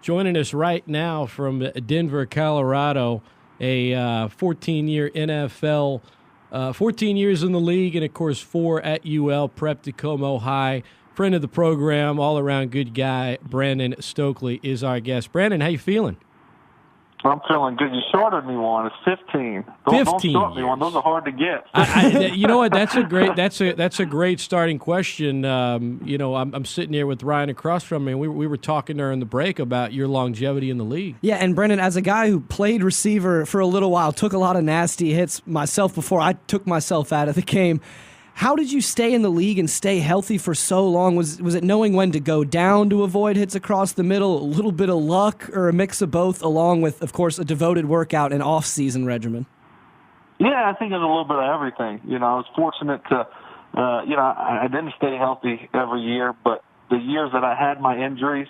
joining us right now from Denver, Colorado, a 14-year NFL, 14 years in the league, and, of course, 4 at UL, Prep Tacoma High. Friend of the program, all-around good guy, Brandon Stokley is our guest. Brandon, how you feeling? I'm feeling good. You shorted me one. It's 15. Don't short me one. Those are hard to get. You know what? That's a great starting question. I'm sitting here with Ryan across from me, and we were talking during the break about your longevity in the league. Yeah, and Brendan, as a guy who played receiver for a little while, took a lot of nasty hits myself before I took myself out of the game. How did you stay in the league and stay healthy for so long? Was it knowing when to go down to avoid hits across the middle, a little bit of luck, or a mix of both, along with, of course, a devoted workout and off-season regimen? Yeah, I think it's a little bit of everything. I was fortunate to, I didn't stay healthy every year, but the years that I had my injuries,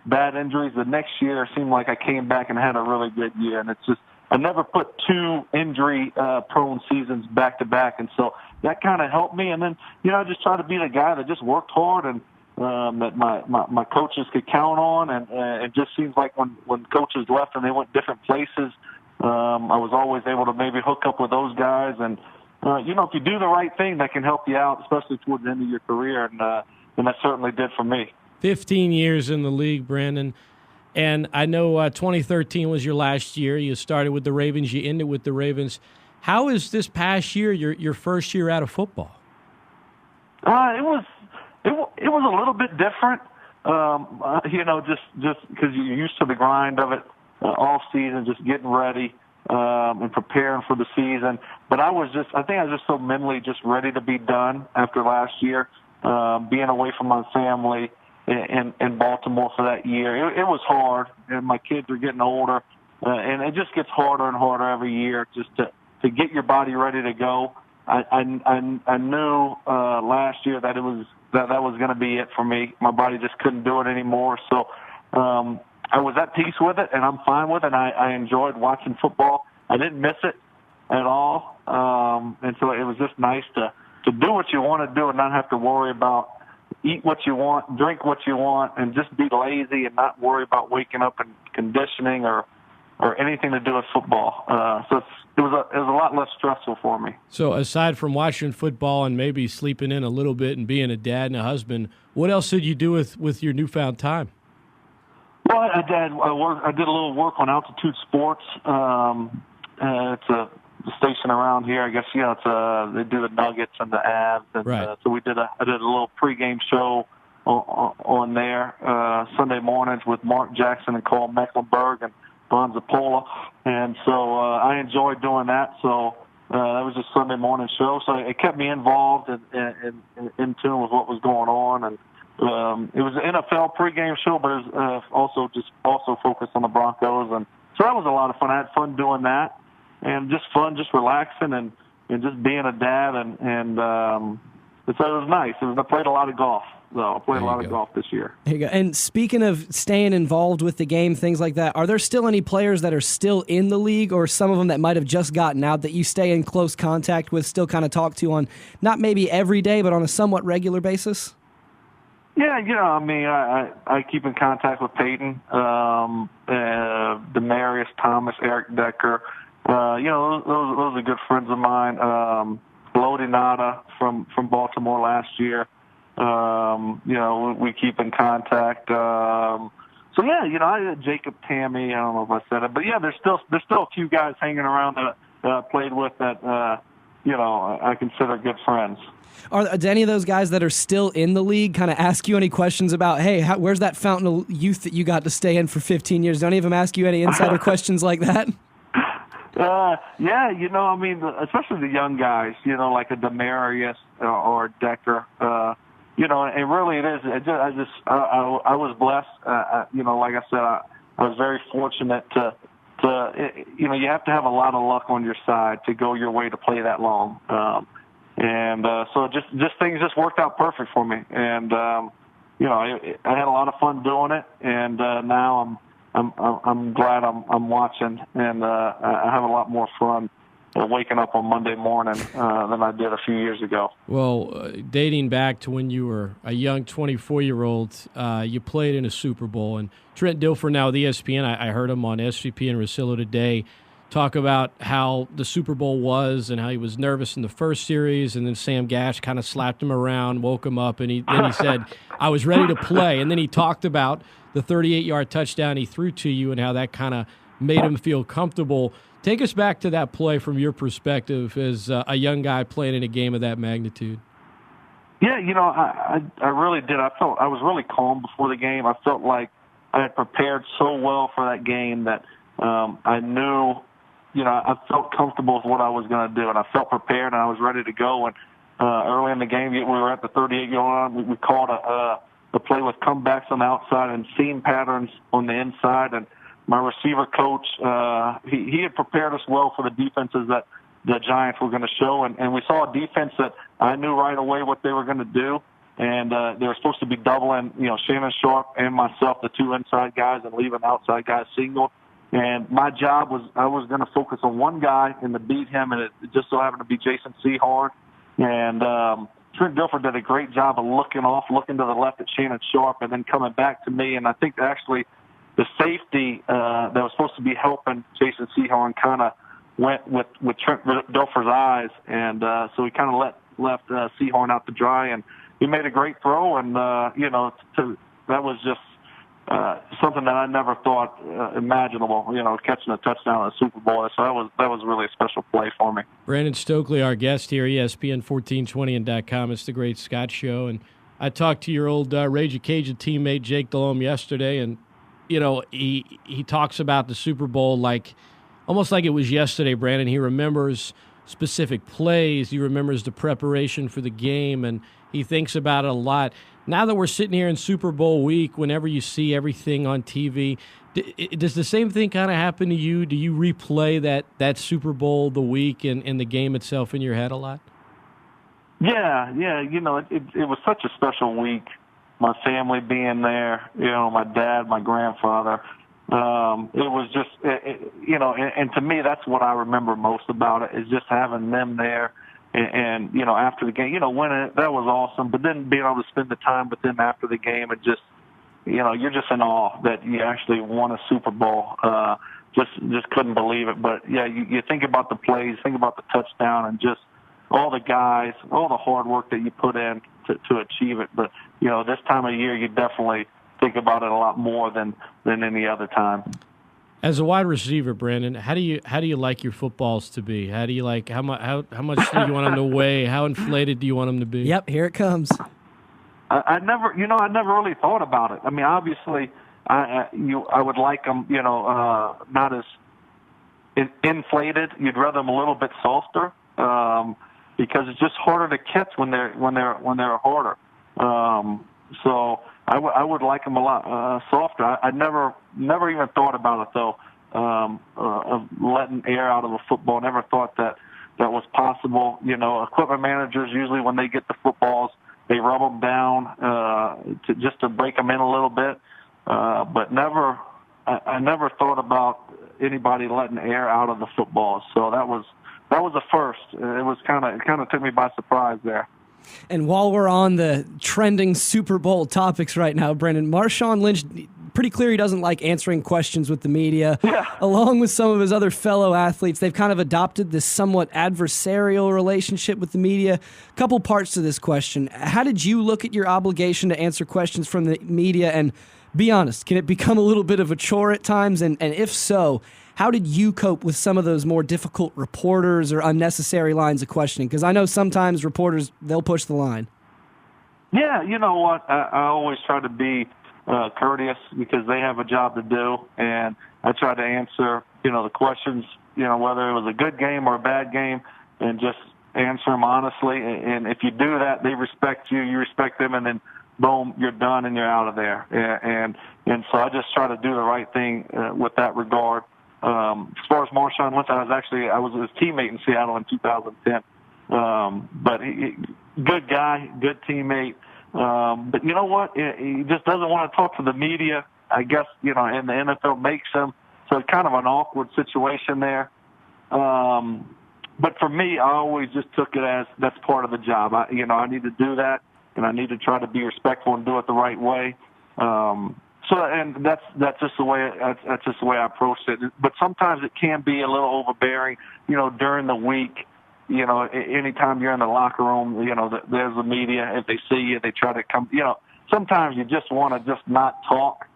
bad injuries, the next year it seemed like I came back and had a really good year. And it's just, I never put 2 injury-prone seasons back-to-back, and so that kind of helped me. And then, I just tried to be the guy that just worked hard and that my coaches could count on. And it just seems like when coaches left and they went different places, I was always able to maybe hook up with those guys. And, if you do the right thing, that can help you out, especially towards the end of your career. And that certainly did for me. 15 years in the league, Brandon. And I know 2013 was your last year. You started with the Ravens. You ended with the Ravens. How is this past year, your first year out of football? It was a little bit different, just because you're used to the grind of it all season, just getting ready and preparing for the season. But I think I was just so mentally just ready to be done after last year, being away from my family in Baltimore for that year. It was hard, and my kids are getting older, and it just gets harder and harder every year just to get your body ready to go. I knew last year that that was going to be it for me. My body just couldn't do it anymore. So I was at peace with it, and I'm fine with it. I enjoyed watching football. I didn't miss it at all, and so it was just nice to do what you want to do and not have to worry about eat what you want, drink what you want, and just be lazy and not worry about waking up and conditioning or anything to do with football. So it was a lot less stressful for me. So aside from watching football and maybe sleeping in a little bit and being a dad and a husband, what else did you do with your newfound time? Well, I did a little work on altitude sports. It's a station around here, I guess. They do the Nuggets and the Avs, and right. So I did a little pregame show on there Sunday mornings with Mark Jackson and Carl Mecklenburg and Bon Zapola, and so I enjoyed doing that. So that was a Sunday morning show, so it kept me involved and in tune with what was going on. And it was an NFL pregame show, but it was also focused on the Broncos, and so that was a lot of fun. I had fun doing that. And just fun, just relaxing and just being a dad. And so it was nice. I played a lot of golf, though. I played a lot of golf this year. There you go. And speaking of staying involved with the game, things like that, are there still any players that are still in the league or some of them that might have just gotten out that you stay in close contact with, still kind of talk to on not maybe every day, but on a somewhat regular basis? Yeah, I keep in contact with Peyton, Demarius Thomas, Eric Decker. Those are good friends of mine. Lodi Nada from Baltimore last year. We keep in contact. So yeah, I had Jacob Tammy. I don't know if I said it, but yeah, there's still a few guys hanging around that I played with that I consider good friends. Are any of those guys that are still in the league kind of ask you any questions about, hey, where's that fountain of youth that you got to stay in for 15 years? Do any of them ask you any insider questions like that? Yeah, especially the young guys, like a Demarius or Decker, and really it is. I was blessed. Like I said, I was very fortunate to you have to have a lot of luck on your side to go your way to play that long. So just things just worked out perfect for me. And, I had a lot of fun doing it. And, now I'm glad I'm watching, and I have a lot more fun waking up on Monday morning than I did a few years ago. Well, dating back to when you were a young 24-year-old, you played in a Super Bowl. And Trent Dilfer, now with ESPN, I heard him on SVP and Rosillo today talk about how the Super Bowl was and how he was nervous in the first series, and then Sam Gash kind of slapped him around, woke him up, and then he said, I was ready to play. And then he talked about the 38-yard touchdown he threw to you and how that kind of made him feel comfortable. Take us back to that play from your perspective as a young guy playing in a game of that magnitude. Yeah, I really did. I was really calm before the game. I felt like I had prepared so well for that game that I knew, I felt comfortable with what I was going to do, and I felt prepared, and I was ready to go. And early in the game, we were at the 38-yard line. We called a play with comebacks on the outside and seam patterns on the inside, and my receiver coach, he had prepared us well for the defenses that the Giants were going to show, and we saw a defense that I knew right away what they were going to do, and they were supposed to be doubling, Shannon Sharp and myself, the two inside guys, and leaving outside guys single. And my job was I was going to focus on one guy and to beat him, and it just so happened to be Jason Sehorn. And Trent Dilfer did a great job of looking to the left at Shannon Sharp, and then coming back to me. And I think actually the safety that was supposed to be helping Jason Sehorn kind of went with Trent Dilfer's eyes, and so he kind of left Sehorn out to dry, and he made a great throw, and that was just something that I never thought imaginable, catching a touchdown in a Super Bowl. So that was really a special play for me. Brandon Stokley, our guest here, ESPN 1420 and .com. It's the Great Scott Show, and I talked to your old Ragin Cajun teammate Jake Delhomme yesterday, and he talks about the Super Bowl almost like it was yesterday, Brandon. He remembers specific plays. He remembers the preparation for the game, and he thinks about it a lot. Now that we're sitting here in Super Bowl week, whenever you see everything on TV, does the same thing kind of happen to you? Do you replay that Super Bowl, the week, and the game itself in your head a lot? Yeah. It was such a special week. My family being there, my dad, my grandfather. It was just, and to me, that's what I remember most about it, is just having them there. And after the game, winning it, that was awesome. But then being able to spend the time with them after the game, and just, you're just in awe that you actually won a Super Bowl. Just couldn't believe it. But yeah, you think about the plays, think about the touchdown, and just all the guys, all the hard work that you put in to achieve it. But this time of year, you definitely think about it a lot more than any other time. As a wide receiver, Brandon, how do you like your footballs to be? How do you like how much do you want them to weigh? How inflated do you want them to be? Yep, here it comes. I never really thought about it. I mean, obviously, I would like them, not as inflated. You'd rather them a little bit softer, because it's just harder to catch when they're harder. So I would like them a lot softer. I never even thought about it, though, of letting air out of a football. Never thought that was possible. Equipment managers, usually when they get the footballs, they rub them down just to break them in a little bit. But I never thought about anybody letting air out of the football. So that was a first. It kind of took me by surprise there. And while we're on the trending Super Bowl topics right now, Brandon, Marshawn Lynch, pretty clear he doesn't like answering questions with the media. Yeah. Along with some of his other fellow athletes, they've kind of adopted this somewhat adversarial relationship with the media. A couple parts to this question. How did you look at your obligation to answer questions from the media? And be honest, can it become a little bit of a chore at times? And if so, how did you cope with some of those more difficult reporters or unnecessary lines of questioning? Because I know sometimes reporters, they'll push the line. Yeah, you know what? I always try to be courteous, because they have a job to do, and I try to answer, the questions, whether it was a good game or a bad game, and just answer them honestly. And if you do that, they respect you, you respect them, and then boom, you're done and you're out of there. And so I just try to do the right thing with that regard. As far as Marshawn Lynch, I was his teammate in Seattle in 2010. But good guy, good teammate. But you know what? He just doesn't want to talk to the media. I guess, and the NFL makes him. So it's kind of an awkward situation there. but for me, I always just took it as that's part of the job. I need to do that, and I need to try to be respectful and do it the right way. And that's just the way I approached it. But sometimes it can be a little overbearing, during the week. Anytime you're in the locker room, there's the media. If they see you, they try to come. Sometimes you just want to just not talk.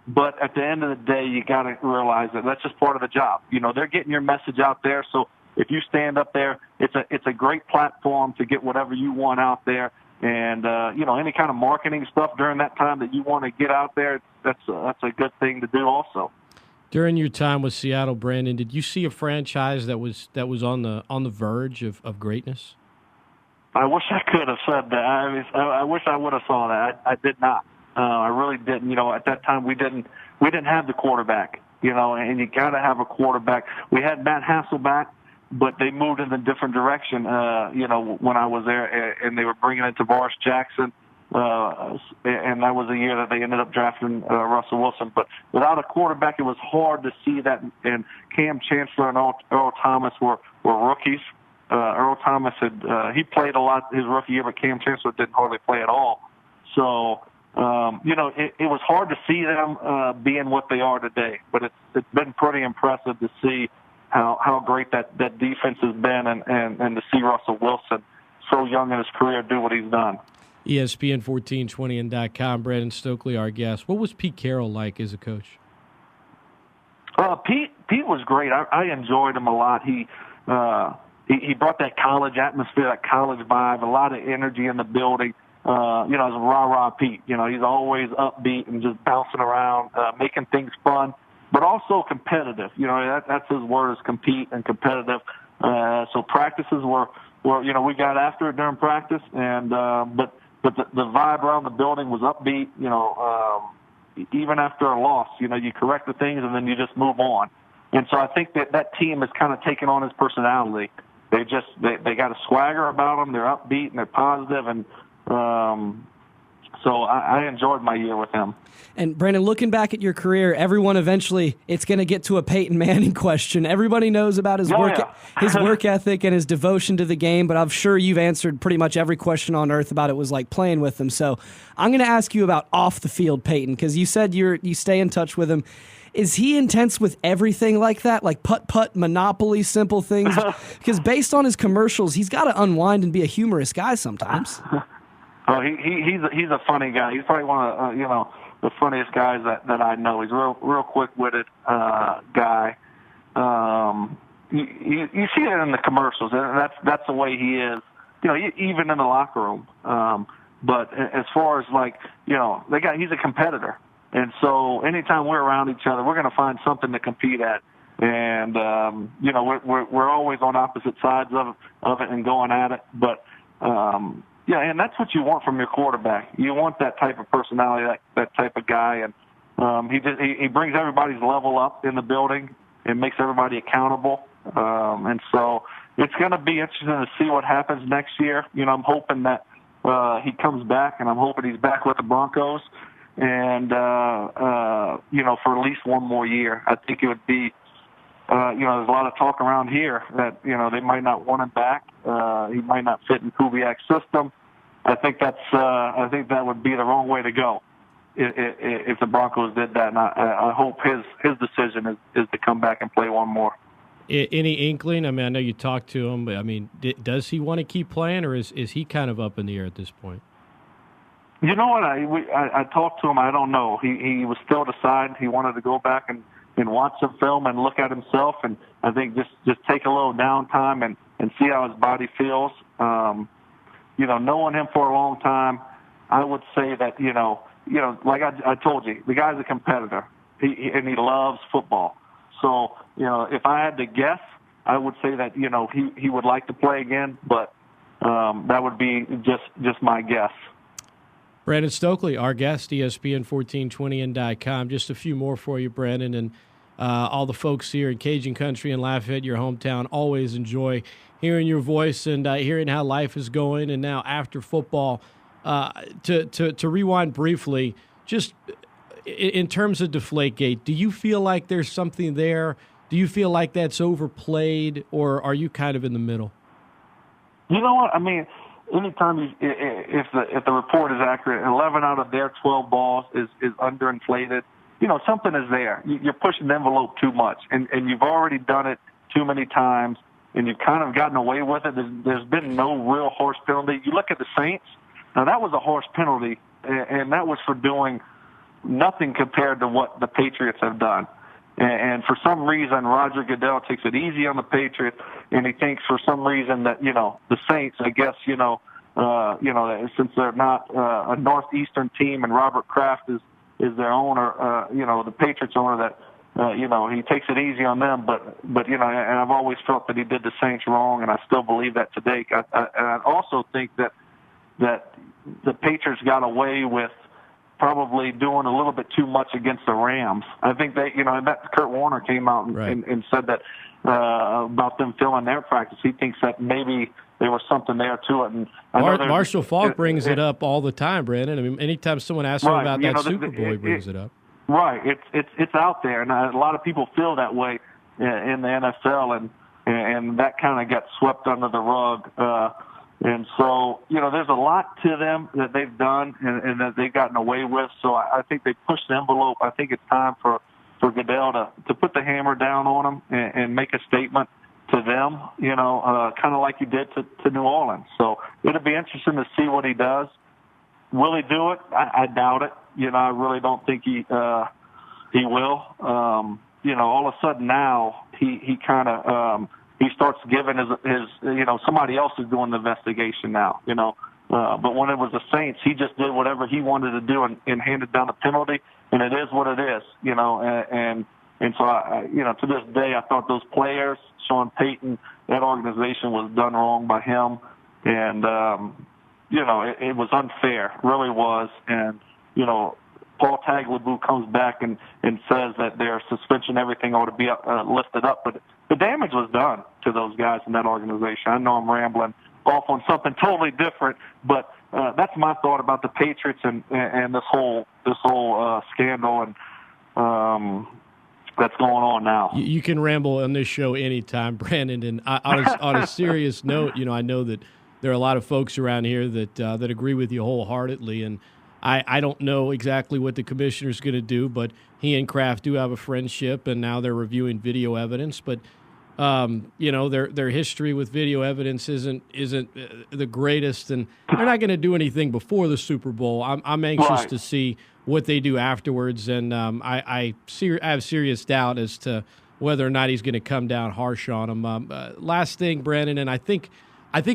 But at the end of the day, you got to realize that that's just part of the job. They're getting your message out there. So if you stand up there, it's a great platform to get whatever you want out there. And, any kind of marketing stuff during that time that you want to get out there, that's a good thing to do also. During your time with Seattle, Brandon, did you see a franchise that was on the verge of greatness? I wish I could have said that. I wish I would have saw that. I did not. I really didn't. At that time we didn't have the quarterback. And you got to have a quarterback. We had Matt Hasselbeck, but they moved in a different direction. When I was there, and they were bringing in Tavares Jackson, and that was the year that they ended up drafting Russell Wilson. But without a quarterback, it was hard to see that. And Cam Chancellor and Earl Thomas were rookies. Earl Thomas he played a lot his rookie year, but Cam Chancellor didn't hardly play at all. So. It was hard to see them being what they are today, but it's been pretty impressive to see how great that defense has been and to see Russell Wilson so young in his career do what he's done. ESPN 1420 and .com, Brandon Stokley, our guest. What was Pete Carroll like as a coach? Pete was great. I enjoyed him a lot. He brought that college atmosphere, that college vibe, a lot of energy in the building. As a rah-rah Pete. He's always upbeat and just bouncing around, making things fun, but also competitive. That's his word, is compete and competitive. So practices were we got after it during practice, and but the vibe around the building was upbeat. Even after a loss, you correct the things and then you just move on. And so I think that team has kind of taken on his personality. They got a swagger about them. They're upbeat and they're positive, and so I enjoyed my year with him. And Brandon, looking back at your career, everyone eventually, it's going to get to a Peyton Manning question. Everybody knows about his work ethic and his devotion to the game, but I'm sure you've answered pretty much every question on earth about it was like playing with him. So I'm going to ask you about off the field Peyton, because you said you stay in touch with him. Is he intense with everything like that, like putt-putt, Monopoly, simple things? Because based on his commercials, he's got to unwind and be a humorous guy sometimes. Oh, he's a funny guy. He's probably one of the funniest guys that I know. He's a real quick-witted guy. You see it in the commercials, and that's the way he is. Even in the locker room. But as far as he's a competitor, and so anytime we're around each other, we're going to find something to compete at. And we're always on opposite sides of it and going at it, but. Yeah, and that's what you want from your quarterback. You want that type of personality, that type of guy, and he brings everybody's level up in the building and makes everybody accountable. And so it's going to be interesting to see what happens next year. I'm hoping that he comes back, and I'm hoping he's back with the Broncos, and for at least one more year. I think it would be. There's a lot of talk around here that, they might not want him back. He might not fit in Kubiak's system. I think that would be the wrong way to go if the Broncos did that. And I hope his decision is to come back and play one more. Any inkling? I know you talked to him, but does he want to keep playing, or is he kind of up in the air at this point? You know what? I talked to him. I don't know. He was still deciding. He wanted to go back and watch some film and look at himself, and I think just take a little downtime and see how his body feels. Knowing him for a long time, I would say that, like I told you, the guy's a competitor, and he loves football. So, if I had to guess, I would say that, he would like to play again, but that would be just my guess. Brandon Stokley, our guest, ESPN 1420 and .com. Just a few more for you, Brandon, and all the folks here in Cajun Country and Lafayette, your hometown, always enjoy hearing your voice and hearing how life is going. And now after football, to rewind briefly, just in terms of Deflategate, do you feel like there's something there Do you feel like that's overplayed, or are you kind of in the middle? You know what? I mean, anytime if the report is accurate, 11 out of their 12 balls is underinflated. Something is there. You're pushing the envelope too much, and you've already done it too many times, and you've kind of gotten away with it. There's been no real harsh penalty. You look at the Saints. Now, that was a harsh penalty, and that was for doing nothing compared to what the Patriots have done. And for some reason, Roger Goodell takes it easy on the Patriots, and he thinks for some reason that, the Saints, I guess, since they're not a Northeastern team and Robert Kraft is their owner, the Patriots owner, that, he takes it easy on them. But and I've always felt that he did the Saints wrong, and I still believe that today. I also think that the Patriots got away with probably doing a little bit too much against the Rams. I think that Kurt Warner came out and said that about them filling their practice. He thinks that maybe there was something there to it. And Marshall Faulk brings it up all the time, Brandon. I mean, anytime someone asks him about that Super Bowl, he brings it up. Right. It's out there, and a lot of people feel that way in the NFL, and that kind of got swept under the rug. And so, there's a lot to them that they've done and that they've gotten away with. So I think they pushed the envelope. I think it's time for Goodell to put the hammer down on them and make a statement to them, kind of like he did to New Orleans. So it'll be interesting to see what he does. Will he do it? I doubt it. I really don't think he will. All of a sudden now he kind of he starts giving his somebody else is doing the investigation now, but when it was the Saints, he just did whatever he wanted to do and handed down a penalty, and it is what it is, and so to this day, I thought those players, Sean Payton, that organization was done wrong by him, and, it was unfair, really was, and, Paul Tagliabue comes back and says that their suspension, everything ought to be lifted up, but the damage was done to those guys in that organization. I know I'm rambling off on something totally different, but that's my thought about the Patriots and this whole scandal and that's going on now. You can ramble on this show anytime, Brandon. And on a serious note, I know that there are a lot of folks around here that agree with you wholeheartedly, and I don't know exactly what the commissioner's going to do, but he and Kraft do have a friendship, and now they're reviewing video evidence. But their history with video evidence isn't the greatest, and they're not going to do anything before the Super Bowl. I'm anxious to see what they do afterwards, and I have serious doubt as to whether or not he's going to come down harsh on them. Last thing, Brandon, and I think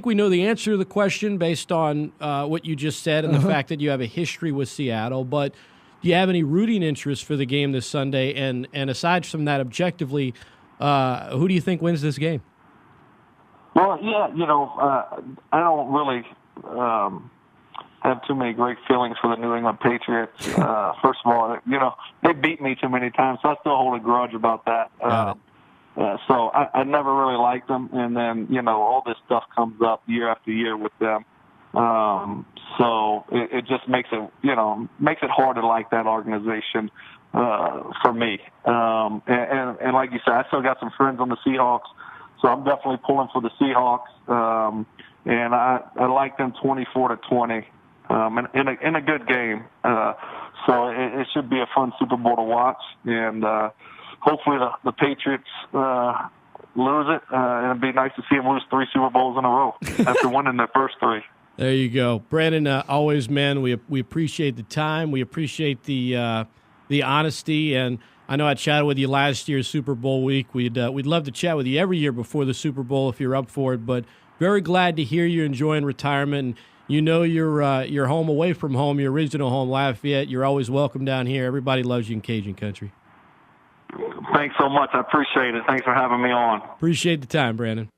we know the answer to the question based on what you just said and the fact that you have a history with Seattle. But do you have any rooting interest for the game this Sunday? And aside from that, objectively, who do you think wins this game? Well, yeah, I don't really have too many great feelings for the New England Patriots. First of all, they beat me too many times, so I still hold a grudge about that. So I never really liked them, and then all this stuff comes up year after year with them. So it just makes it hard to like that organization for me. And like you said, I still got some friends on the Seahawks, so I'm definitely pulling for the Seahawks. And I like them 24-20 in a good game. So it should be a fun Super Bowl to watch, and hopefully the Patriots lose it. It'd be nice to see them lose 3 Super Bowls in a row after winning their first 3. There you go, Brandon. Always, man. We appreciate the time. We appreciate the honesty, and I know I chatted with you last year's Super Bowl week. We'd love to chat with you every year before the Super Bowl if you're up for it. But very glad to hear you're enjoying retirement. And you're home away from home, your original home, Lafayette. You're always welcome down here. Everybody loves you in Cajun country. Thanks so much. I appreciate it. Thanks for having me on. Appreciate the time, Brandon.